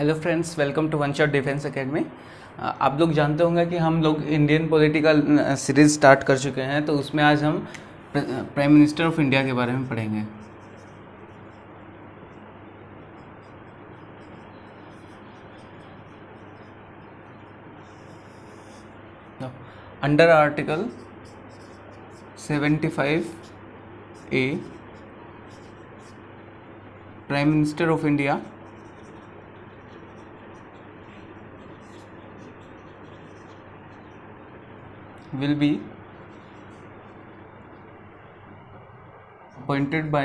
Hello friends, welcome to one shot defence academy. आप लोग जानते होंगे कि हम लोग इंडियन पॉलिटिकल सीरीज़ स्टार्ट कर चुके हैं, तो उसमें आज हम प्राइम मिनिस्टर ऑफ इंडिया के बारे में पढ़ेंगे। Under article 75A, prime minister of India will be appointed by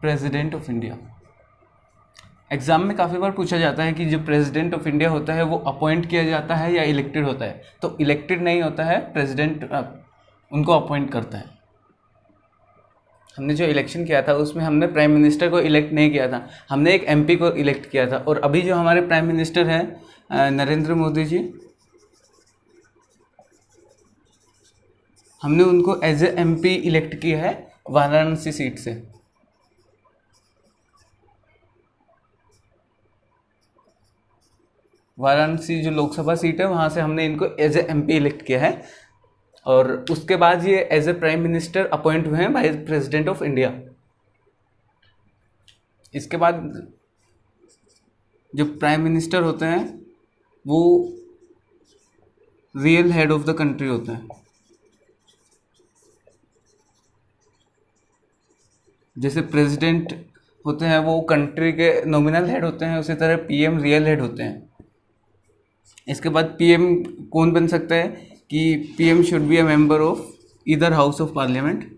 president of India. Exam में काफ़ी बार पूछा जाता है कि जो प्रेसिडेंट ऑफ इंडिया होता है वो अपॉइंट किया जाता है या इलेक्टेड होता है। तो इलेक्टेड नहीं होता है, प्रेसिडेंट उनको अपॉइंट करता है। हमने जो इलेक्शन किया था उसमें हमने प्राइम मिनिस्टर को इलेक्ट नहीं किया था, हमने एक एमपी को इलेक्ट किया था। और अभी जो हमारे प्राइम मिनिस्टर हैं नरेंद्र मोदी जी, हमने उनको एज ए एमपी इलेक्ट किया है वाराणसी सीट से। वाराणसी जो लोकसभा सीट है वहाँ से हमने इनको एज ए एमपी इलेक्ट किया है, और उसके बाद ये as a prime minister appoint हुए हैं बाय प्रेसिडेंट ऑफ इंडिया। इसके बाद जो प्राइम मिनिस्टर होते हैं वो real head of the country होते हैं। जैसे प्रेसिडेंट होते हैं वो कंट्री के नॉमिनल हेड होते हैं, उसी तरह पीएम रियल हेड होते हैं। इसके बाद पीएम कौन बन सकता है कि PM should be a member of either house of parliament,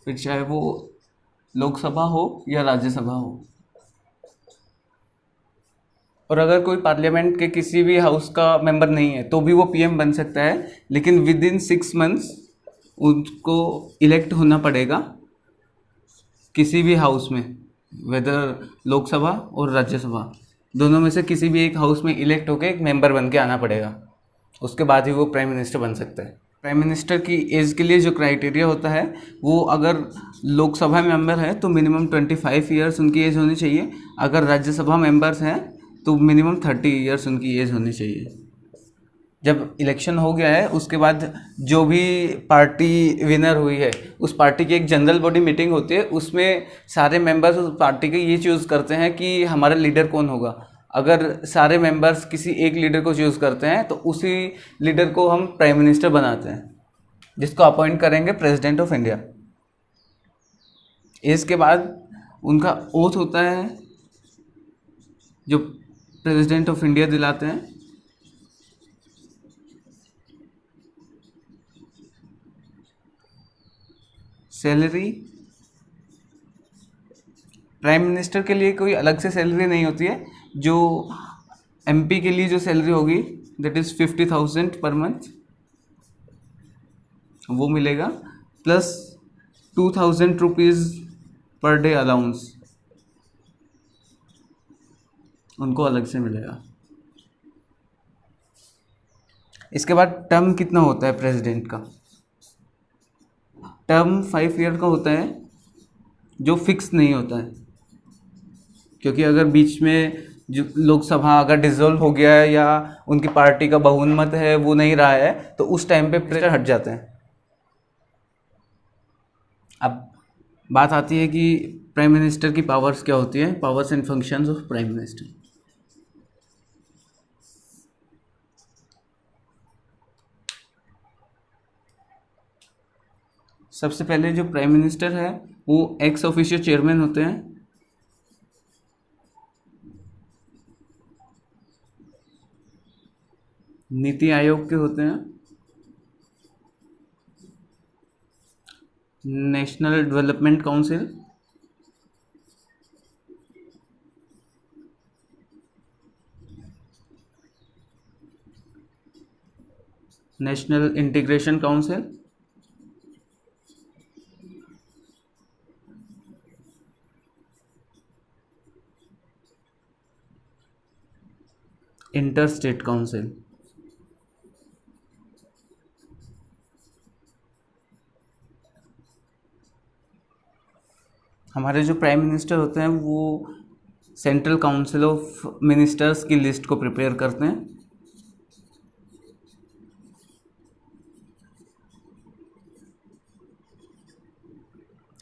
फिर चाहे वो लोकसभा हो या राज्यसभा हो। और अगर कोई पार्लियामेंट के किसी भी हाउस का मेंबर नहीं है तो भी वो पीएम बन सकता है, लेकिन विद इन 6 मंथ्स उनको इलेक्ट होना पड़ेगा किसी भी हाउस में, वेदर लोकसभा और राज्यसभा, दोनों में से किसी भी एक हाउस में इलेक्ट होकर एक मेंबर बन के आना पड़ेगा। उसके बाद ही वो प्राइम मिनिस्टर बन सकता है। प्राइम मिनिस्टर की एज के लिए जो क्राइटेरिया होता है वो, अगर लोकसभा मेंबर है तो मिनिमम 25 ईयर्स उनकी एज होनी चाहिए। अगर राज्यसभा मेंबर्स हैं तो मिनिमम 30 ईयर्स उनकी एज होनी चाहिए। जब इलेक्शन हो गया है उसके बाद जो भी पार्टी विनर हुई है उस पार्टी की एक जनरल बॉडी मीटिंग होती है, उसमें सारे मेंबर्स उस पार्टी के ये चूज़ करते हैं कि हमारा लीडर कौन होगा। अगर सारे मेंबर्स किसी एक लीडर को चूज़ करते हैं तो उसी लीडर को हम प्राइम मिनिस्टर बनाते हैं, जिसको अपॉइंट करेंगे प्रेसिडेंट ऑफ इंडिया। इसके बाद उनका ओथ होता है जो प्रेसिडेंट ऑफ इंडिया दिलाते हैं। सैलरी, प्राइम मिनिस्टर के लिए कोई अलग से सैलरी नहीं होती है। जो एमपी के लिए जो सैलरी होगी दैट इज़ 50,000 पर मंथ, वो मिलेगा, plus 2,000 rupees per day allowance उनको अलग से मिलेगा। इसके बाद टर्म कितना होता है प्रेसिडेंट का? टर्म 5 ईयर का होता है, जो फिक्स नहीं होता है, क्योंकि अगर बीच में जो लोकसभा अगर डिसॉल्व हो गया है या उनकी पार्टी का बहुमत है वो नहीं रहा है तो उस टाइम पे प्रेसिडेंट हट जाते हैं। अब बात आती है कि प्राइम मिनिस्टर की पावर्स क्या होती है, powers and functions of prime minister. सबसे पहले जो प्राइम मिनिस्टर है वो एक्स ऑफिशियो चेयरमैन होते हैं। नीति आयोग के होते हैं। National development council, national integration council, inter state council. हमारे जो प्राइम मिनिस्टर होते हैं वो सेंट्रल काउंसिल ऑफ मिनिस्टर्स की लिस्ट को प्रिपेयर करते हैं।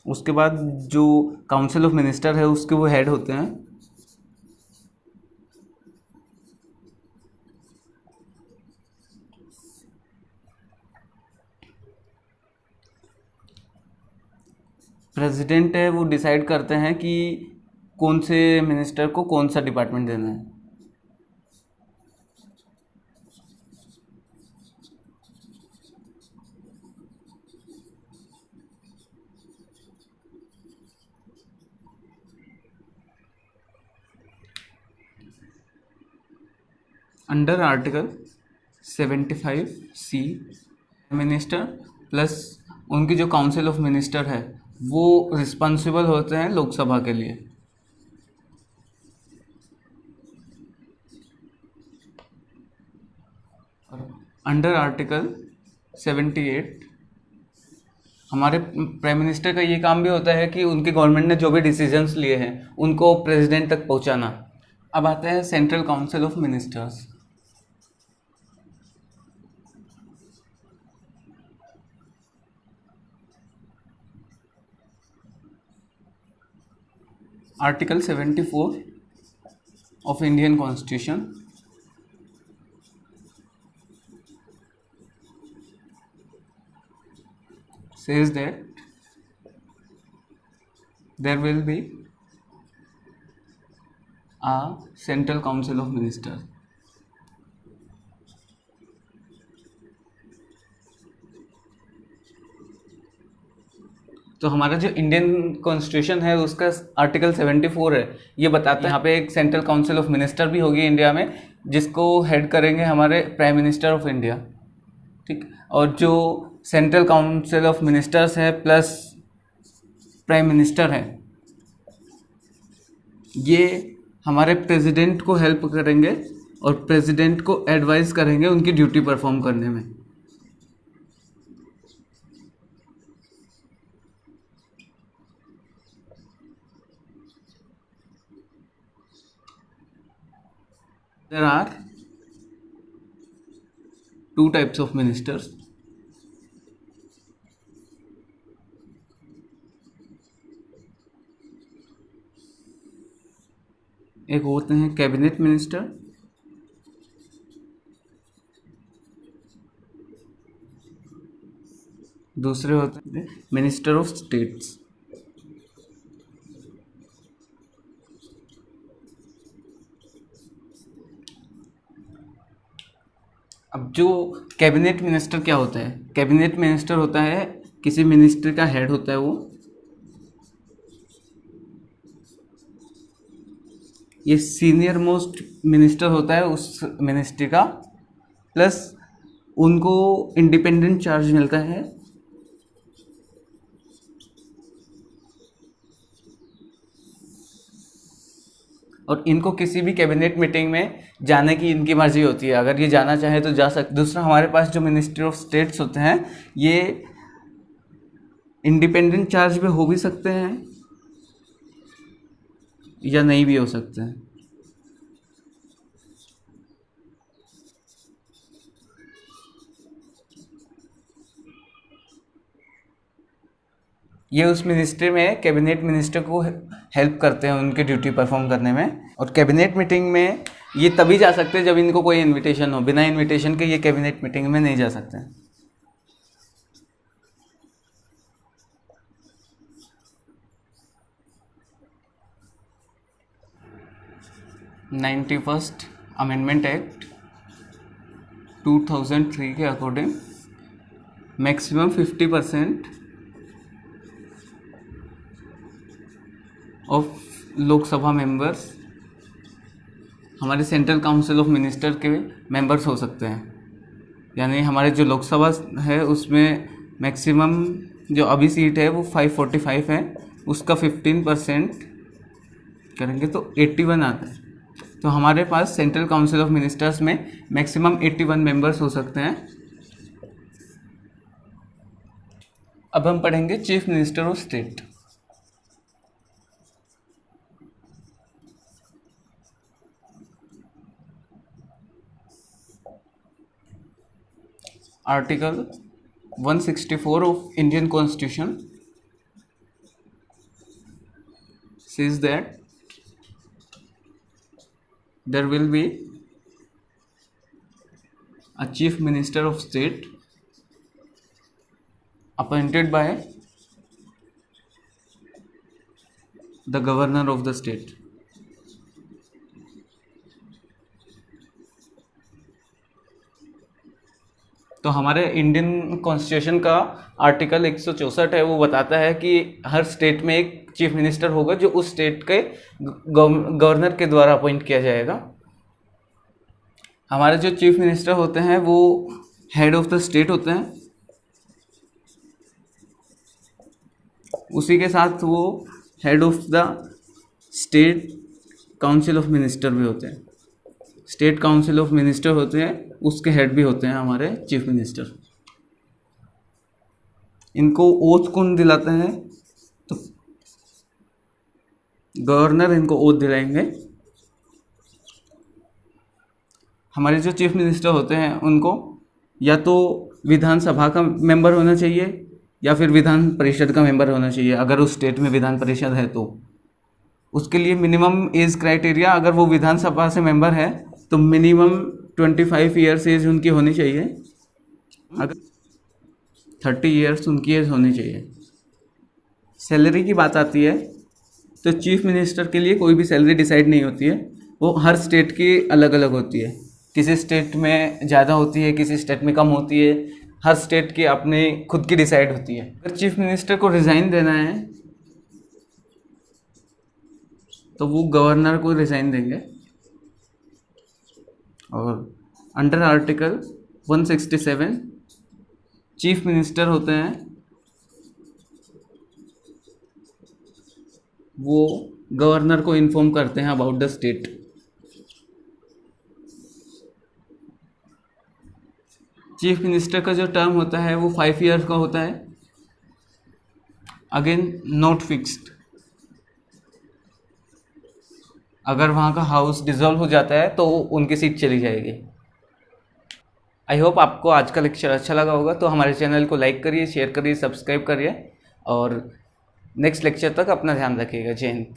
उसके बाद जो काउंसिल ऑफ मिनिस्टर है उसके वो हेड होते हैं। प्रेसिडेंट है वो डिसाइड करते हैं कि कौन से मिनिस्टर को कौन सा डिपार्टमेंट देना है। Under article 75C minister plus उनकी जो काउंसिल ऑफ मिनिस्टर है वो रिस्पॉन्सिबल होते हैं लोकसभा के लिए। अंडर आर्टिकल 78 हमारे प्राइम मिनिस्टर का ये काम भी होता है कि उनकी गवर्नमेंट ने जो भी डिसीजंस लिए हैं उनको प्रेसिडेंट तक पहुंचाना। अब आते हैं central council of ministers. Article 74 of Indian Constitution says that there will be a Central Council of Ministers. तो हमारा जो इंडियन कॉन्स्टिट्यूशन है उसका आर्टिकल 74 है, ये बताता है यहाँ पे एक सेंट्रल काउंसिल ऑफ मिनिस्टर भी होगी इंडिया में, जिसको हेड करेंगे हमारे प्राइम मिनिस्टर ऑफ इंडिया। ठीक, और जो सेंट्रल काउंसिल ऑफ मिनिस्टर्स है प्लस प्राइम मिनिस्टर है, ये हमारे प्रेसिडेंट को हेल्प करेंगे और प्रेसिडेंट को एडवाइस करेंगे उनकी ड्यूटी परफॉर्म करने में। There are two types of ministers. एक होते हैं कैबिनेट मिनिस्टर, दूसरे होते हैं मिनिस्टर ऑफ स्टेट्स। अब जो कैबिनेट मिनिस्टर क्या होता है? कैबिनेट मिनिस्टर होता है किसी मिनिस्ट्री का हेड होता है वो। ये सीनियर मोस्ट मिनिस्टर होता है उस मिनिस्ट्री का, प्लस उनको इंडिपेंडेंट चार्ज मिलता है और इनको किसी भी कैबिनेट मीटिंग में जाने की इनकी मर्जी होती है, अगर ये जाना चाहे तो जा सकते। दूसरा हमारे पास जो मिनिस्ट्री ऑफ स्टेट्स होते हैं ये इंडिपेंडेंट चार्ज में हो भी सकते हैं या नहीं भी हो सकते हैं। ये उस मिनिस्ट्री में कैबिनेट मिनिस्टर को हेल्प करते हैं उनकी ड्यूटी परफॉर्म करने में। और कैबिनेट मीटिंग में ये तभी जा सकते हैं जब इनको कोई इनविटेशन हो, बिना इनविटेशन के ये कैबिनेट मीटिंग में नहीं जा सकते हैं। नाइन्टी फर्स्ट अमेंडमेंट एक्ट 2003 के according maximum 50% of Lok Sabha members हमारे सेंट्रल काउंसिल ऑफ मिनिस्टर के मेंबर्स हो सकते हैं। यानी हमारे जो लोकसभा है उसमें मैक्सिमम जो अभी सीट है वो 545 है, उसका 15% करेंगे तो 81 आता है। तो हमारे पास सेंट्रल काउंसिल ऑफ मिनिस्टर्स में मैक्सिमम 81 मेंबर्स हो सकते हैं। अब हम पढ़ेंगे chief minister of state. Article 164 of Indian Constitution says that there will be a chief minister of state appointed by the governor of the state. तो हमारे Indian constitution का आर्टिकल 164 है, वो बताता है कि हर स्टेट में एक चीफ मिनिस्टर होगा जो उस स्टेट के गवर्नर के द्वारा अपॉइंट किया जाएगा। हमारे जो चीफ मिनिस्टर होते हैं वो हेड ऑफ द स्टेट होते हैं, उसी के साथ वो head of the state council of minister भी होते हैं। स्टेट काउंसिल ऑफ मिनिस्टर होते हैं, उसके हेड भी होते हैं हमारे चीफ मिनिस्टर। इनको ओथ कौन दिलाते हैं? तो गवर्नर इनको ओथ दिलाएंगे। हमारे जो चीफ मिनिस्टर होते हैं उनको या तो विधानसभा का मेंबर होना चाहिए या फिर विधान परिषद का मेंबर होना चाहिए। अगर उस स्टेट में विधान परिषद है तो उसके लिए मिनिमम एज क्राइटेरिया, अगर वो विधानसभा से मेंबर है तो मिनिमम 25 ईयर्स एज उनकी होनी चाहिए, अगर 30 ईयर्स उनकी एज होनी चाहिए। सैलरी की बात आती है तो चीफ मिनिस्टर के लिए कोई भी सैलरी डिसाइड नहीं होती है, वो हर स्टेट की अलग अलग होती है। किसी स्टेट में ज़्यादा होती है, किसी स्टेट में कम होती है, हर स्टेट की अपनी खुद की डिसाइड होती है। अगर चीफ मिनिस्टर को रिज़ाइन देना है तो वो गवर्नर को रिज़ाइन देंगे। और अंडर आर्टिकल 167 चीफ मिनिस्टर होते हैं, वो गवर्नर को इन्फॉर्म करते हैं about the state. Chief minister का जो टर्म होता है वो 5 ईयर्स का होता है, अगेन नॉट फिक्स्ड। अगर वहाँ का हाउस डिसॉल्व हो जाता है तो उनकी सीट चली जाएगी। आई होप आपको आज का लेक्चर अच्छा लगा होगा, तो हमारे चैनल को लाइक करिए, शेयर करिए, सब्सक्राइब करिए और नेक्स्ट लेक्चर तक अपना ध्यान रखिएगा। जय हिंद।